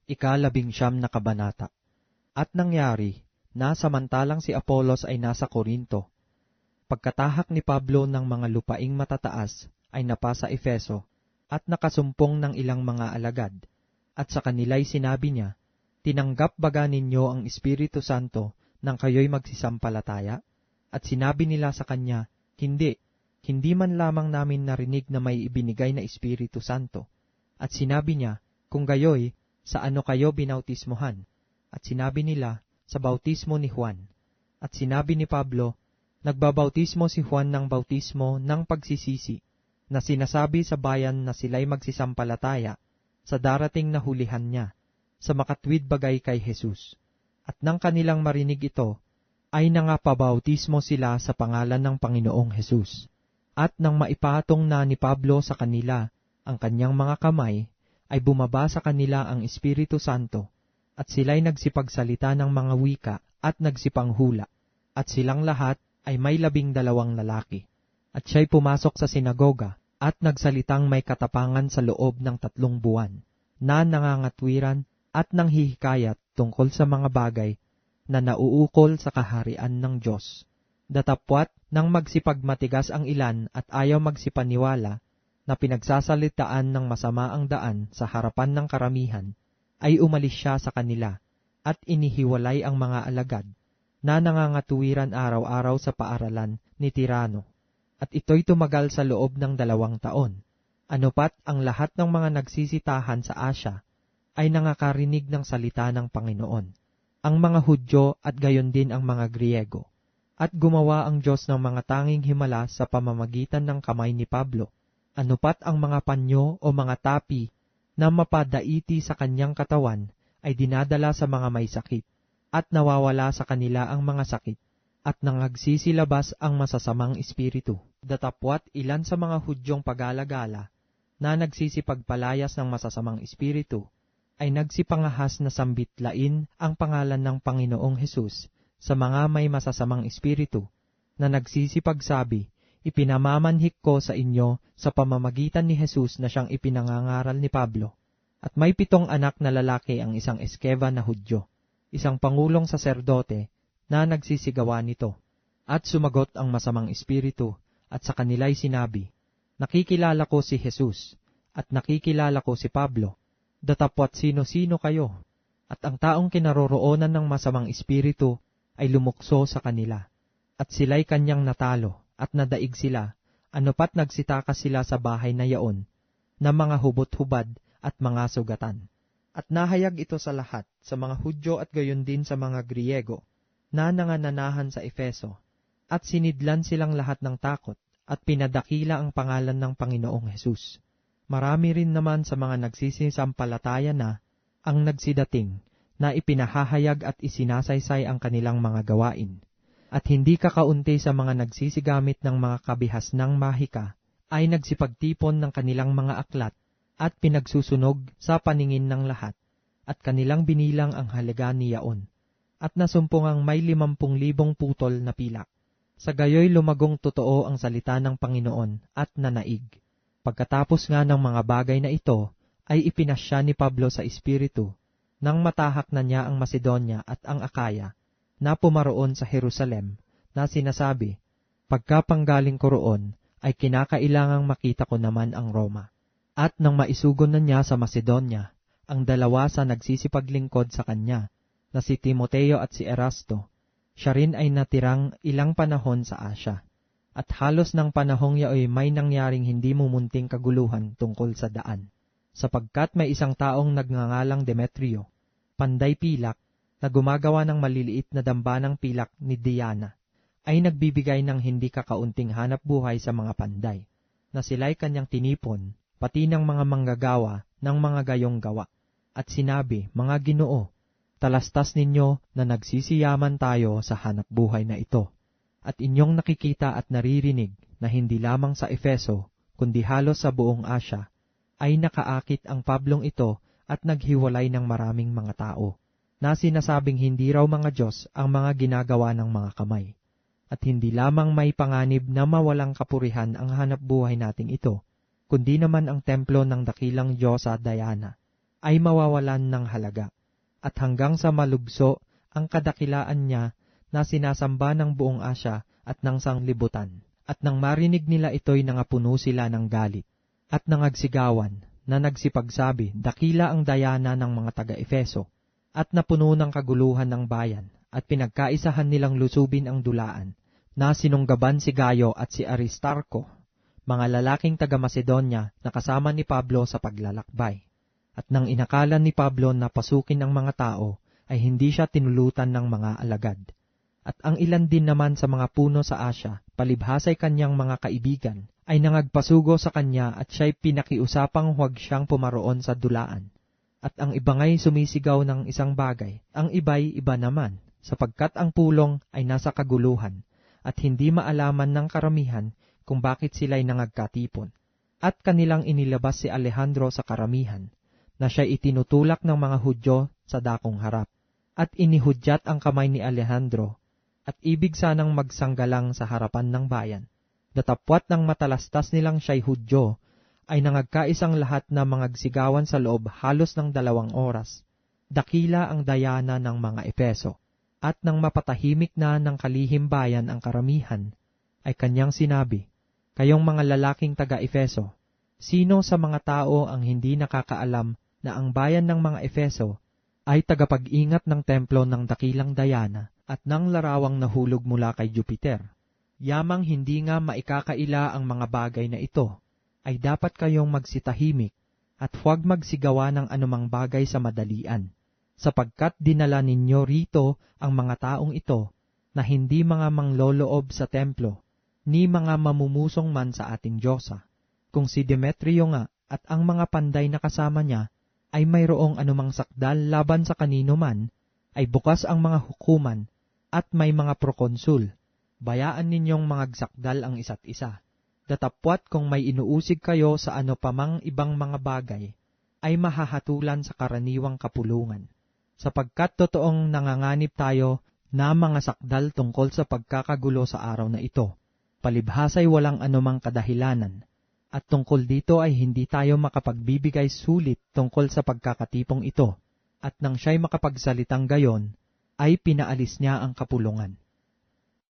ika-19 na kabanata. At nangyari, na samantalang si Apolos ay nasa Korinto, pagkatahak ni Pablo ng mga lupaing matataas ay napasa Efeso at nakasumpong ng ilang mga alagad, at sa kanila'y sinabi niya, tinanggap baga ninyo ang Espiritu Santo nang kayo'y magsisampalataya? At sinabi nila sa kanya, hindi man lamang namin narinig na may ibinigay na Espiritu Santo. At sinabi niya, kung gayoy, sa ano kayo binautismohan? At sinabi nila, sa bautismo ni Juan. At sinabi ni Pablo, nagbabautismo si Juan ng bautismo ng pagsisisi, na sinasabi sa bayan na sila'y magsisampalataya, sa darating na hulihan niya, sa makatwid bagay kay Jesus. At nang kanilang marinig ito, ay nangapabautismo sila sa pangalan ng Panginoong Jesus. At nang maipatong na ni Pablo sa kanila ang kanyang mga kamay, ay bumaba sa kanila ang Espiritu Santo, at sila'y nagsipagsalita ng mga wika at nagsipanghula, at silang lahat ay may 12 lalaki. At siya'y pumasok sa sinagoga, at nagsalitang may katapangan sa loob ng 3 buwan, na nangangatwiran at nanghihikayat tungkol sa mga bagay na nauukol sa kaharian ng Diyos. Datapwat nang magsipagmatigas ang ilan at ayaw magsipaniwala, na pinagsasalitaan ng masama ang daan sa harapan ng karamihan, ay umalis siya sa kanila, at inihiwalay ang mga alagad, na nangangatuwiran araw-araw sa paaralan ni Tirano. At ito'y tumagal sa loob ng 2 taon. Anupat ang lahat ng mga nagsisitahan sa Asya, ay nangakarinig ng salita ng Panginoon, ang mga Hudyo at gayon din ang mga Griego. At gumawa ang Diyos ng mga tanging himala sa pamamagitan ng kamay ni Pablo. Anupat ang mga panyo o mga tapi na mapadaiti sa kanyang katawan ay dinadala sa mga may sakit, at nawawala sa kanila ang mga sakit, at nangagsisilabas ang masasamang espiritu. Datapwat ilan sa mga Hudyong pag-alagala na nagsisipagpalayas ng masasamang espiritu ay nagsipangahas na sambitlain ang pangalan ng Panginoong Hesus sa mga may masasamang espiritu, na nagsisipagsabi, ipinamamanhik ko sa inyo sa pamamagitan ni Jesus na siyang ipinangangaral ni Pablo. At may 7 anak na lalaki ang isang eskeva na Hudyo, isang pangulong saserdote na nagsisigawa nito. At sumagot ang masamang espiritu, at sa kanila'y sinabi, nakikilala ko si Jesus, at nakikilala ko si Pablo. Datapwat sino-sino kayo? At ang taong kinaroroonan ng masamang espiritu ay lumukso sa kanila, at sila'y kanyang natalo, at nadaig sila, anupat nagsitakas sila sa bahay na yaon, na mga hubot-hubad at mga sugatan. At nahayag ito sa lahat, sa mga Hudyo at gayon din sa mga Griego, na nangananahan sa Efeso, at sinidlan silang lahat ng takot, at pinadakila ang pangalan ng Panginoong Hesus. Marami rin naman sa mga nagsisisampalataya na ang nagsidating, na ipinahahayag at isinasaysay ang kanilang mga gawain. At hindi kakaunti sa mga nagsisigamit ng mga kabihas ng mahika, ay nagsipagtipon ng kanilang mga aklat, at pinagsusunog sa paningin ng lahat, at kanilang binilang ang halaga ni yaon, at nasumpungang may 50,000 putol na pilak. Sa gayoy lumagong totoo ang salita ng Panginoon at nanaig. Pagkatapos nga ng mga bagay na ito, ay ipinasya ni Pablo sa Espiritu, nang matahak na niya ang Macedonia at ang Akaya, na pumaroon sa Jerusalem, na sinasabi, pagkapanggaling ko roon, ay kinakailangang makita ko naman ang Roma. At nang maisugon na niya sa Macedonia, ang 2 sa nagsisipaglingkod sa kanya, na si Timoteo at si Erasto, siya rin ay natirang ilang panahon sa Asya. At halos ng panahong yaoy may nangyaring hindi mumunting kaguluhan tungkol sa daan, sapagkat may isang taong nagngangalang Demetrio, panday pilak, na gumagawa ng maliliit na dambanang pilak ni Diana, ay nagbibigay ng hindi kakaunting hanap buhay sa mga panday, na sila'y kanyang tinipon, pati ng mga manggagawa ng mga gayong gawa. At sinabi, mga Ginoo, talastas ninyo na nagsisiyaman tayo sa hanap buhay na ito. At inyong nakikita at naririnig na hindi lamang sa Efeso, kundi halos sa buong Asya, ay nakaakit ang Pablong ito at naghiwalay ng maraming mga tao, na sinasabing hindi raw mga Diyos ang mga ginagawa ng mga kamay. At hindi lamang may panganib na mawalang kapurihan ang hanap buhay nating ito, kundi naman ang templo ng dakilang Diyosa Diana, ay mawawalan ng halaga, at hanggang sa malugso ang kadakilaan niya na sinasamba ng buong Asya at ng sanglibutan. At nang marinig nila ito'y nangapuno sila ng galit, at nangagsigawan na nagsipagsabi, dakila ang dayana ng mga taga-Efeso, at napuno ng kaguluhan ng bayan, at pinagkaisahan nilang lusubin ang dulaan, na sinunggaban si Gayo at si Aristarco, mga lalaking taga-Macedonia na kasama ni Pablo sa paglalakbay. At nang inakalan ni Pablo na pasukin ang mga tao, ay hindi siya tinulutan ng mga alagad. At ang ilan din naman sa mga puno sa Asya, palibhasay kanyang mga kaibigan, ay nangagpasugo sa kanya at siya'y pinakiusapang huwag siyang pumaroon sa dulaan. At ang iba nga'y sumisigaw ng isang bagay, ang iba'y iba naman, sapagkat ang pulong ay nasa kaguluhan, at hindi maalaman ng karamihan kung bakit sila'y nangagkatipon. At kanilang inilabas si Alejandro sa karamihan, na siya'y itinutulak ng mga Hudyo sa dakong harap. At inihudyat ang kamay ni Alejandro, at ibig sanang magsanggalang sa harapan ng bayan. Datapwat ng matalastas nilang siya'y Hudyo, ay nangagkaisang lahat na mangagsigawan sa loob halos ng 2 oras. Dakila ang dayana ng mga Efeso, at nang mapatahimik na ng kalihim bayan ang karamihan, ay kanyang sinabi, kayong mga lalaking taga-Efeso, sino sa mga tao ang hindi nakakaalam na ang bayan ng mga Efeso ay tagapag-ingat ng templo ng dakilang Diana at ng larawang nahulog mula kay Jupiter? Yamang hindi nga maikakaila ang mga bagay na ito, ay dapat kayong magsitahimik at huwag magsigawa ng anumang bagay sa madalian, sapagkat dinala ninyo rito ang mga taong ito na hindi mga mangloloob sa templo, ni mga mamumusong man sa ating Diyosa. Kung si Demetrio nga at ang mga panday na kasama niya ay mayroong anumang sakdal laban sa kanino man, ay bukas ang mga hukuman at may mga prokonsul. Bayaan ninyong mangagsakdal ang isa't isa. Datapwat kung may inuusig kayo sa ano pamang ibang mga bagay, ay mahahatulan sa karaniwang kapulungan. Sapagkat totoong nanganganib tayo na mga sakdal tungkol sa pagkakagulo sa araw na ito, palibhasay walang anumang kadahilanan. At tungkol dito ay hindi tayo makapagbibigay sulit tungkol sa pagkakatipong ito, at nang siya'y makapagsalitang gayon, ay pinaalis niya ang kapulungan.